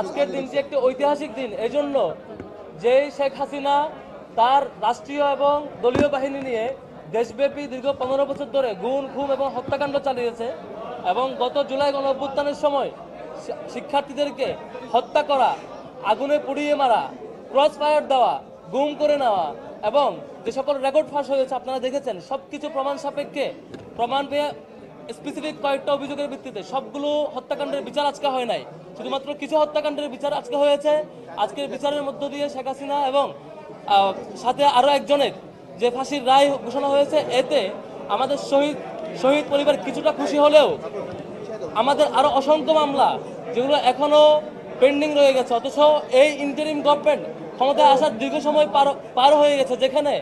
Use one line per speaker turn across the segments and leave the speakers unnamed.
আজকের দিনটি একটি ঐতিহাসিক দিন এজন্য যে শেখ হাসিনা তার রাষ্ট্রীয় এবং দলীয় বাহিনী নিয়ে দেশব্যাপী দীর্ঘ 15 বছর ধরে গুম খুন এবং হত্যাকাণ্ড চালিয়েছে এবং গত জুলাই গণঅভ্যুত্থানের সময় শিক্ষার্থীদেরকে হত্যা করা, আগুনে পুড়িয়ে মারা, ক্রস ফায়ার দেওয়া, গুম করে নেওয়া এবং যে সকল রেকর্ড ফাঁস হয়েছে আপনারা দেখেছেন, সবকিছু প্রমাণ সাপেক্ষে প্রমাণ পেয়ে স্পেসিফিক কয়েকটা অভিযোগের ভিত্তিতে সবগুলো হত্যাকাণ্ডের বিচার আজকে হয় নাই, শুধুমাত্র কিছু হত্যাকাণ্ডের বিচার আজকে হয়েছে। আজকের বিচারের মধ্য দিয়ে শেখ হাসিনা এবং সাথে আরো একজনের যে ফাঁসির রায় ঘোষণা হয়েছে, এতে আমাদের শহীদ পরিবার কিছুটা খুশি হলেও আমাদের আরো অসংখ্য মামলা যেগুলো এখনো পেন্ডিং রয়ে গেছে, অথচ এই ইন্টারিম গভর্নমেন্ট ক্ষমতায় আসার দীর্ঘ সময় পার হয়ে গেছে, যেখানে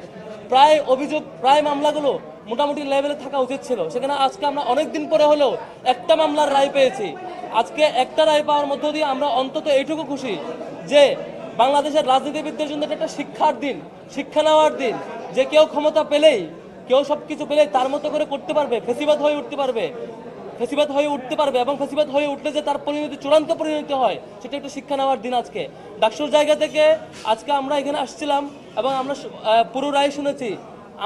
প্রায় মামলাগুলো মোটামুটি লেভেলে থাকা উচিত ছিল, সেখানে আজকে আমরা অনেকদিন পরে হলেও একটা মামলার রায় পেয়েছি। আজকে একটা রায় পাওয়ার মধ্য দিয়ে আমরা অন্তত এইটুকু খুশি যে বাংলাদেশের রাজনীতিবিদদের জন্য এটা একটা শিক্ষার দিন, শিক্ষা নেওয়ার দিন, যে কেউ ক্ষমতা পেলেই, কেউ সবকিছু পেলেই তার মতো করে করতে পারবে, ফেসিবাদ হয়ে উঠতে পারবে এবং ফেসিবাদ হয়ে উঠলে যে তার পরিণতি চূড়ান্ত পরিণতি হয়, সেটা একটু শিক্ষা নেওয়ার দিন আজকে। ডাকসুর জায়গা থেকে আজকে আমরা এখানে আসছিলাম এবং আমরা পুরো রায় শুনেছি।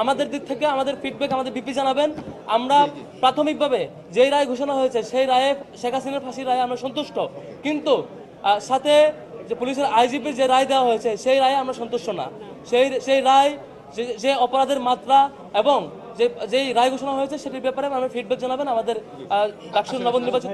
আমাদের দিক থেকে আমাদের ফিডব্যাক আমাদের বিপি জানাবেন। আমরা প্রাথমিকভাবে যেই রায় ঘোষণা হয়েছে সেই রায়ে, শেখ হাসিনার ফাঁসির রায়ে আমরা সন্তুষ্ট, কিন্তু সাথে যে পুলিশের আইজিপির যে রায় দেওয়া হয়েছে সেই রায়ে আমরা সন্তুষ্ট না। সেই রায়, যে অপরাধের মাত্রা এবং যেই রায় ঘোষণা হয়েছে সেটির ব্যাপারে আমরা ফিডব্যাক জানাবেন আমাদের ডাকসুর নবনির্বাচিত